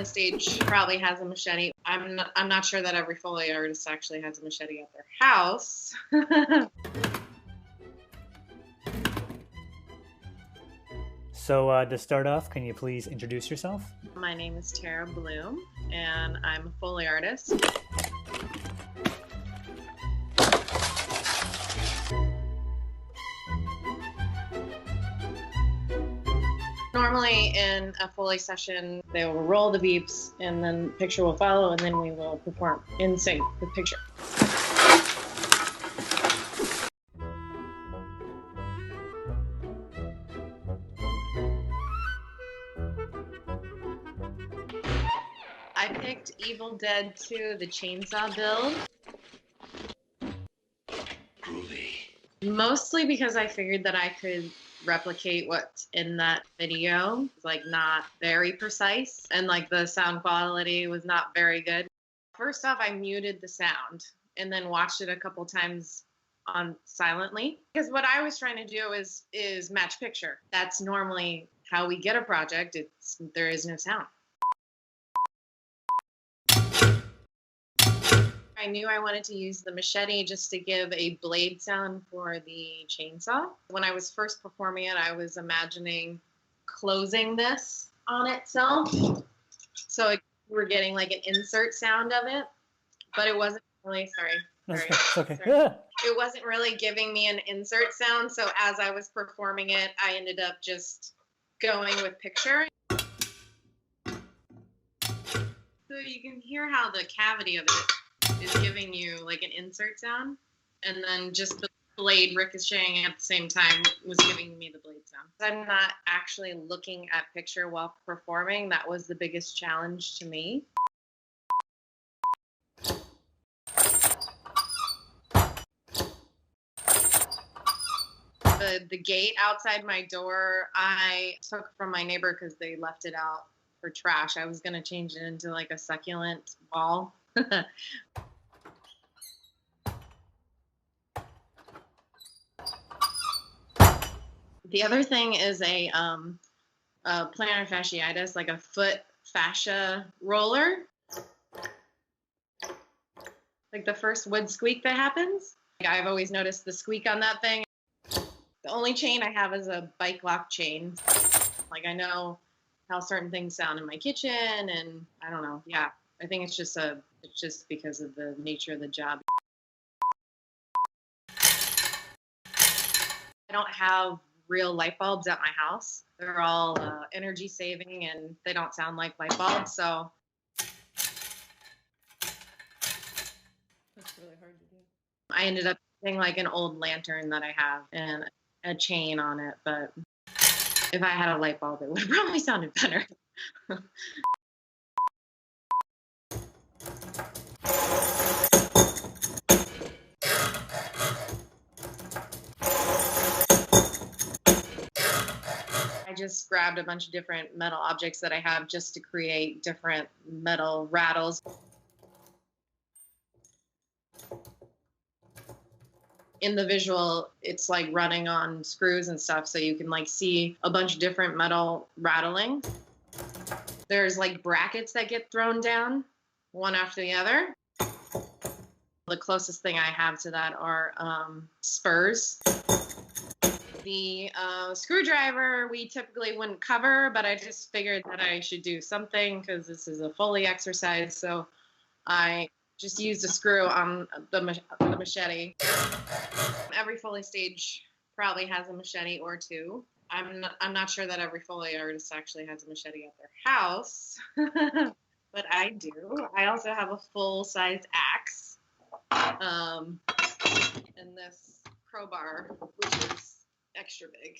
Foley stage probably has a machete. I'm not sure that every Foley artist actually has a machete at their house. So to start off, can you please introduce yourself? My name is Tara Bloom, and I'm a Foley artist. Normally in a Foley session, they will roll the beeps and then picture will follow, and then we will perform in sync with picture. I picked Evil Dead 2, the chainsaw build. Groovy. Mostly because I figured that I could replicate what's in that video. It's like not very precise, and like the sound quality was not very good. First off, I muted the sound and then watched it a couple times on silently, because what I was trying to do is match picture. That's normally how we get a project. There is no sound. I knew I wanted to use the machete just to give a blade sound for the chainsaw. When I was first performing it, I was imagining closing this on itself. So we're getting like an insert sound of it, but it wasn't really, sorry. Okay. Sorry. It wasn't really giving me an insert sound. So as I was performing it, I ended up just going with picture. So you can hear how the cavity of it is giving you like an insert sound, and then just the blade ricocheting at the same time was giving me the blade sound. I'm not actually looking at picture while performing. That was the biggest challenge to me. The gate outside my door, I took from my neighbor because they left it out for trash. I was going to change it into like a succulent wall. The other thing is a plantar fasciitis, like a foot fascia roller. Like the first wood squeak that happens. Like I've always noticed the squeak on that thing. The only chain I have is a bike lock chain. Like I know how certain things sound in my kitchen, and I don't know. Yeah, I think it's just because of the nature of the job. I don't have real light bulbs at my house. They're all energy saving, and they don't sound like light bulbs. So that's really hard to do. I ended up using like an old lantern that I have and a chain on it, but if I had a light bulb, it would have probably sounded better. I just grabbed a bunch of different metal objects that I have just to create different metal rattles. In the visual, it's like running on screws and stuff, so you can like see a bunch of different metal rattling. There's like brackets that get thrown down one after the other. The closest thing I have to that are spurs. The screwdriver we typically wouldn't cover, but I just figured that I should do something because this is a Foley exercise, so I just used a screw on the machete. Every Foley stage probably has a machete or two. I'm not sure that every Foley artist actually has a machete at their house, but I do. I also have a full-size axe, and this crowbar, which is extra big.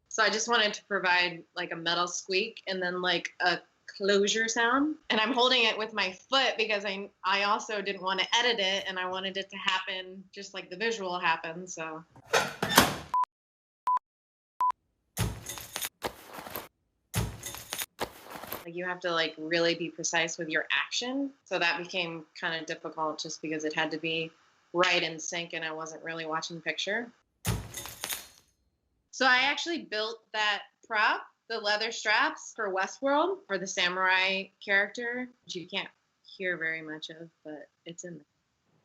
So I just wanted to provide like a metal squeak and then like a closure sound. And I'm holding it with my foot because I also didn't want to edit it, and I wanted it to happen just like the visual happens. So like you have to like really be precise with your action. So that became kind of difficult just because it had to be right in sync and I wasn't really watching the picture. So I actually built that prop, the leather straps for Westworld, for the samurai character, which you can't hear very much of, but it's in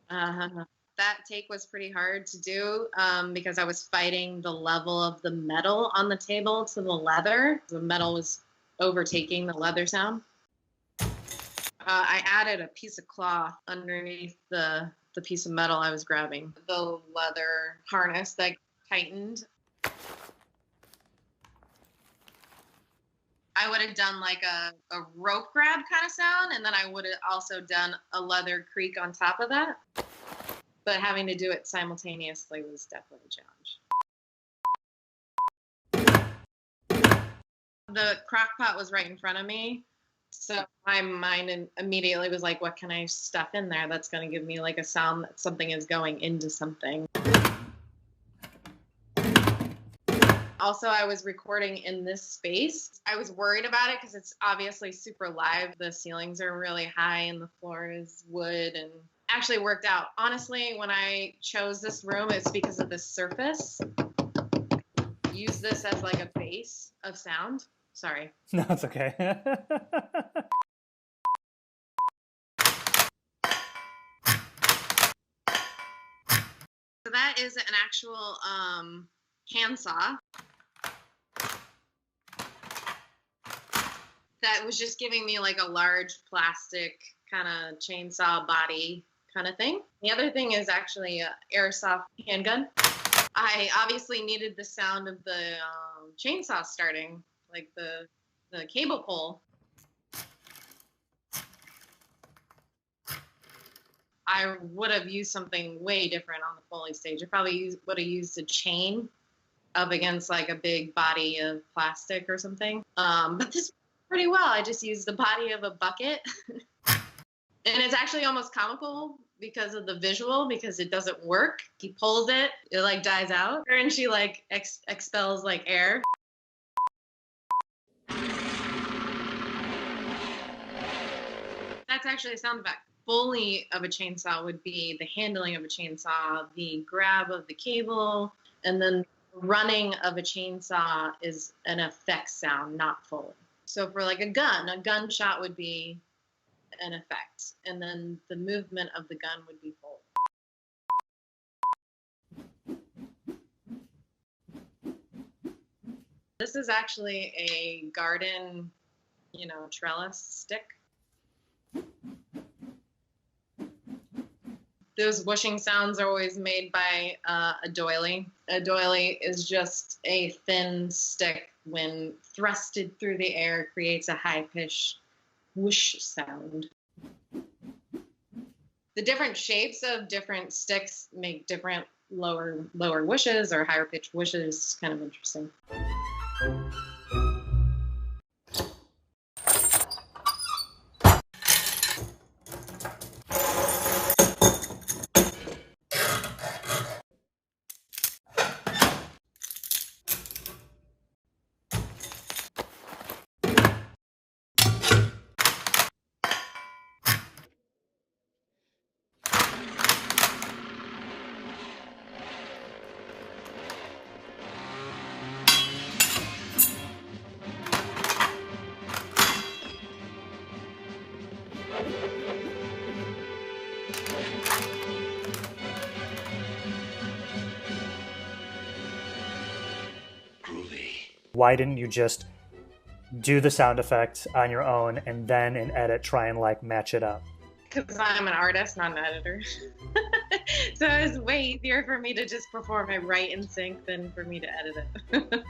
there. That take was pretty hard to do because I was fighting the level of the metal on the table to the leather. The metal was overtaking the leather sound. I added a piece of cloth underneath the piece of metal I was grabbing. The leather harness that tightened. I would have done like a rope grab kind of sound, and then I would have also done a leather creak on top of that. But having to do it simultaneously was definitely a challenge. The crock pot was right in front of me, so my mind immediately was like, what can I stuff in there that's going to give me like a sound that something is going into something. Also, I was recording in this space. I was worried about it because it's obviously super live. The ceilings are really high and the floor is wood, and actually worked out. Honestly, when I chose this room, it's because of this surface. Use this as like a base of sound. Sorry. No, it's okay. So that is an actual handsaw. That was just giving me like a large plastic kind of chainsaw body kind of thing. The other thing is actually an airsoft handgun. I obviously needed the sound of the chainsaw starting, like the cable pull. I would have used something way different on the Foley stage. I probably would have used a chain up against like a big body of plastic or something. But this pretty well. I just used the body of a bucket. And it's actually almost comical because of the visual, because it doesn't work. He pulls it, it like dies out, and she like expels like air. That's actually a sound effect. Foley of a chainsaw would be the handling of a chainsaw, the grab of the cable, and then running of a chainsaw is an effect sound, not Foley. So for like a gunshot would be an effect, and then the movement of the gun would be Foley. This is actually a garden, trellis stick. Those whooshing sounds are always made by a doily. A doily is just a thin stick, when thrusted through the air, creates a high-pitched whoosh sound. The different shapes of different sticks make different lower whooshes or higher pitched whooshes. It's kind of interesting. Why didn't you just do the sound effects on your own and then in edit try and like match it up? Because I'm an artist, not an editor. So it was way easier for me to just perform it right in sync than for me to edit it.